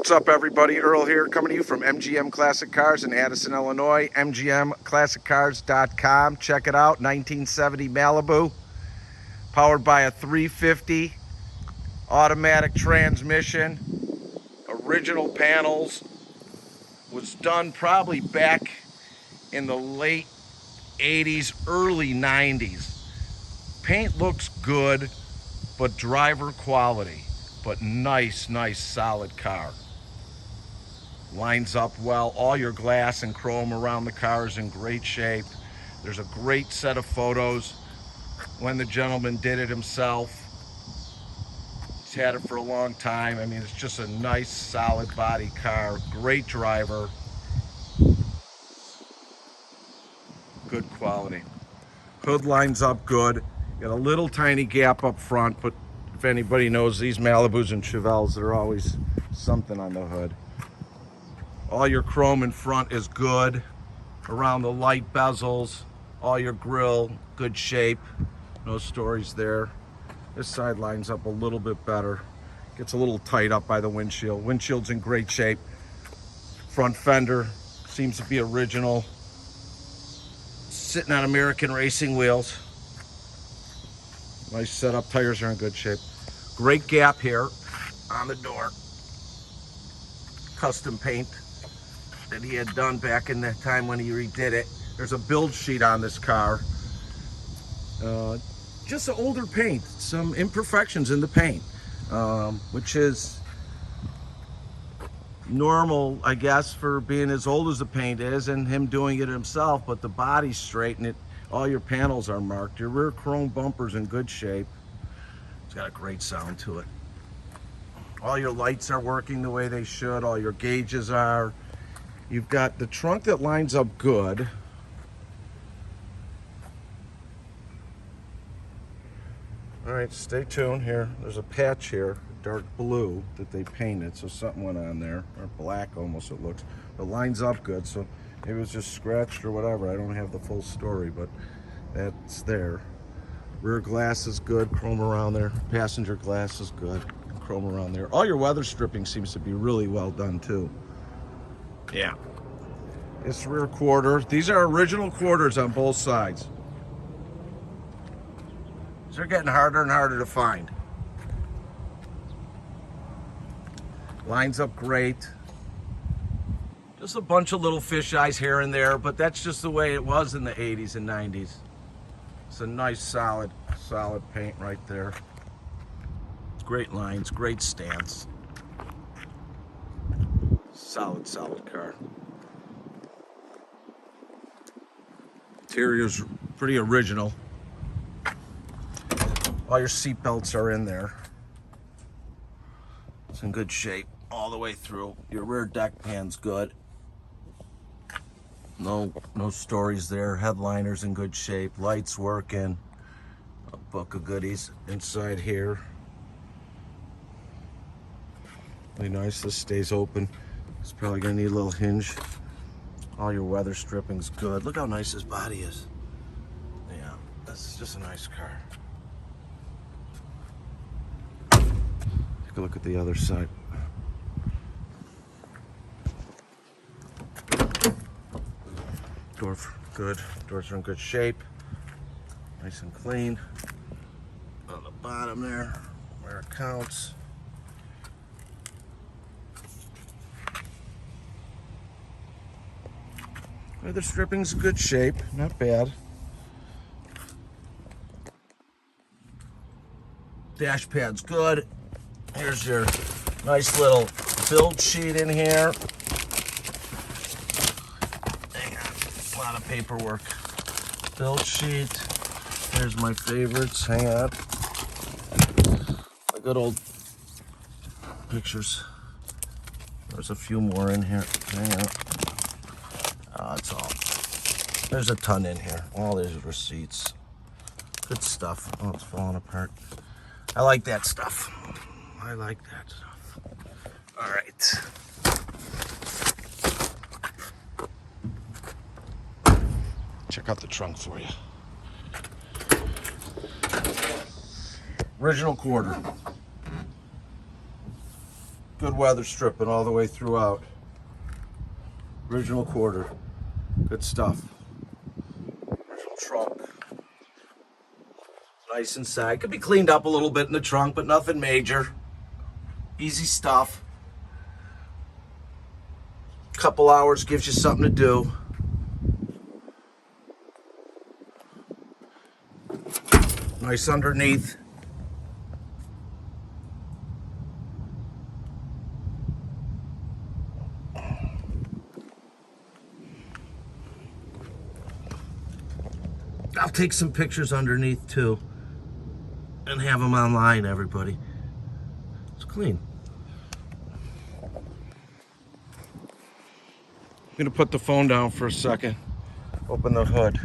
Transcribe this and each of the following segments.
What's up, everybody? Earl here, coming to you from MGM Classic Cars in Addison, Illinois. MGMClassicCars.com. Check it out. 1970 Malibu, powered by a 350 automatic transmission. Original panels. Was done probably back in the late 80s, early 90s. Paint looks good, but driver quality. But nice, solid car. Lines up well. All your glass and chrome around the car is in great shape. There's a great set of photos when the gentleman did it himself. He's had it for a long time. I mean, it's just a nice, solid body car. Great driver. Good quality. Hood lines up good. Got a little tiny gap up front, but if anybody knows these Malibus and Chevelles, they're always something on the hood. All your chrome in front is good. Around the light bezels, all your grille, good shape. No stories there. This side lines up a little bit better. Gets a little tight up by the windshield. Windshield's in great shape. Front fender seems to be original. Sitting on American racing wheels. Nice setup, tires are in good shape. Great gap here on the door. Custom paint that he had done back in the time when he redid it. There's a build sheet on this car. Just an older paint, some imperfections in the paint, which is normal, I guess, for being as old as the paint is and him doing it himself, but the body's straight and all your panels are marked. Your rear chrome bumper's in good shape. It's got a great sound to it. All your lights are working the way they should. All your gauges are. You've got the trunk that lines up good. All right, stay tuned here. There's a patch here, dark blue, that they painted, so something went on there, or black almost it looks. The lines up good, so maybe it was just scratched or whatever. I don't have the full story, but that's there. Rear glass is good, chrome around there. Passenger glass is good, chrome around there. All your weather stripping seems to be really well done too. Yeah. This rear quarter, these are original quarters on both sides. They're getting harder and harder to find. Lines up great. Just a bunch of little fish eyes here and there, but that's just the way it was in the 80s and 90s. It's a nice, solid paint right there. Great lines, great stance. Solid car. Interior's pretty original. All your seat belts are in there. It's in good shape all the way through. Your rear deck pan's good. No stories there. Headliner's in good shape. Lights working. A book of goodies inside here. Really nice. This stays open. It's probably gonna need a little hinge. All your weather stripping's good. Look how nice his body is. Yeah, that's just a nice car. Take a look at the other side. Door good. Doors are in good shape. Nice and clean. On the bottom there, where it counts. Weather stripping's good shape, not bad. Dash pad's good. Here's your nice little build sheet in here. Hang on, a lot of paperwork. Build sheet. Here's my favorites. Hang on. My good old pictures. There's a few more in here. Hang on. That's all. There's a ton in here. All these receipts. Good stuff. Oh, it's falling apart. I like that stuff. I like that stuff. All right. Check out the trunk for you. Original quarter. Good weather stripping all the way throughout. Original quarter. Good stuff. Original trunk. Nice inside. Could be cleaned up a little bit in the trunk, but nothing major. Easy stuff. Couple hours gives you something to do. Nice underneath. I'll take some pictures underneath too and have them online, everybody. It's clean. I'm gonna put the phone down for a second. Open the hood.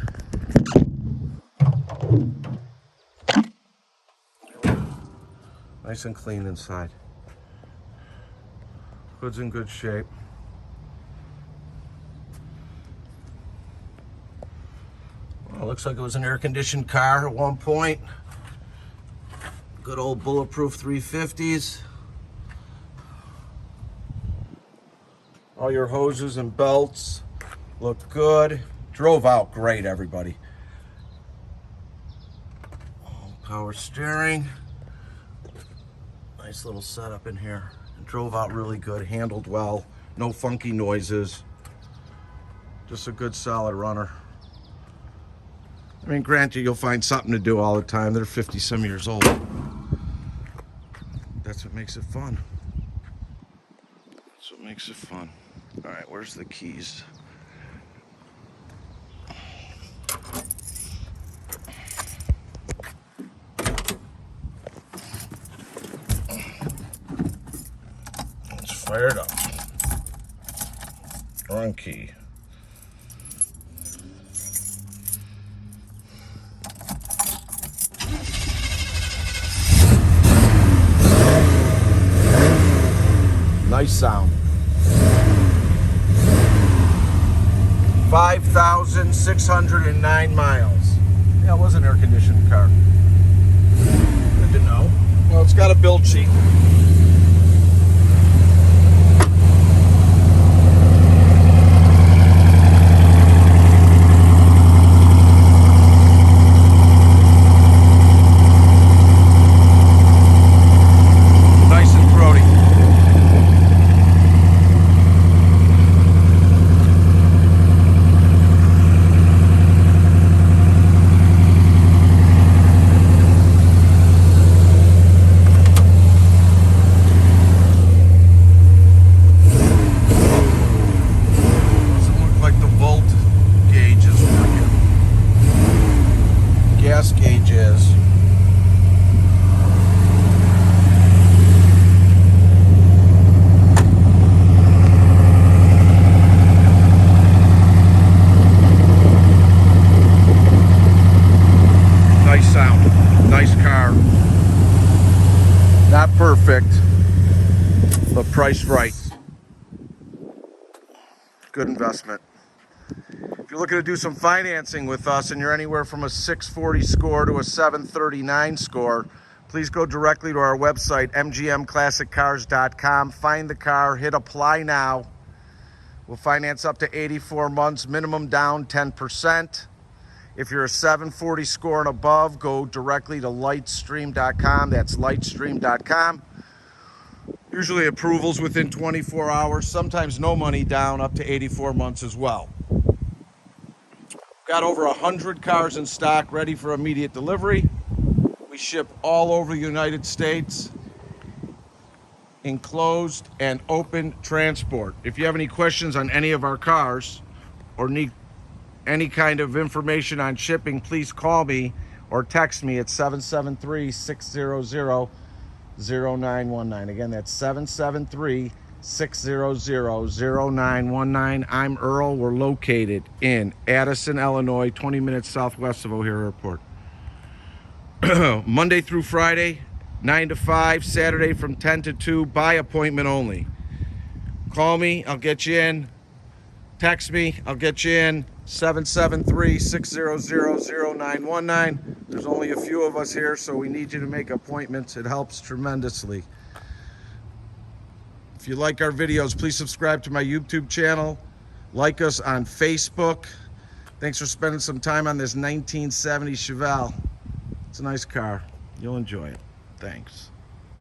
Nice and clean inside. Hood's in good shape. Well, looks like it was an air-conditioned car at one point. Good old bulletproof 350s. All your hoses and belts look good. Drove out great, everybody. Power steering. Nice little setup in here. Drove out really good, handled well. No funky noises. Just a good solid runner. I mean, granted, you'll find something to do all the time. They're 50 some years old. That's what makes it fun. That's what makes it fun. All right, where's the keys? Let's fire it up. Wrong key. Nice sound. 5,609 miles. Yeah, it was an air-conditioned car. Good to know. Well, it's got a build sheet. Nice and throaty. Gas gauge is. Nice sound, nice car. Not perfect, but priced right. Good investment. If you're looking to do some financing with us and you're anywhere from a 640 score to a 739 score, please go directly to our website, mgmclassiccars.com. Find the car, hit apply now. We'll finance up to 84 months, minimum down 10%. If you're a 740 score and above, go directly to lightstream.com. That's lightstream.com. Usually approvals within 24 hours, sometimes no money down, up to 84 months as well. Got over 100 cars in stock ready for immediate delivery. We ship all over the United States, enclosed and open transport. If you have any questions on any of our cars or need any kind of information on shipping, please call me or text me at 773-600-0919. Again, that's 773-600-0919. I'm Earl. We're located in Addison, Illinois, 20 minutes southwest of O'Hare Airport. Monday through Friday, 9 to 5, Saturday from 10 to 2, by appointment only. Call me, I'll get you in. Text me, I'll get you in. 773-600-0919. There's only a few of us here, so we need you to make appointments. It helps tremendously. If you like our videos, please subscribe to my YouTube channel. Like us on Facebook. Thanks for spending some time on this 1970 Chevelle. It's a nice car. You'll enjoy it. Thanks.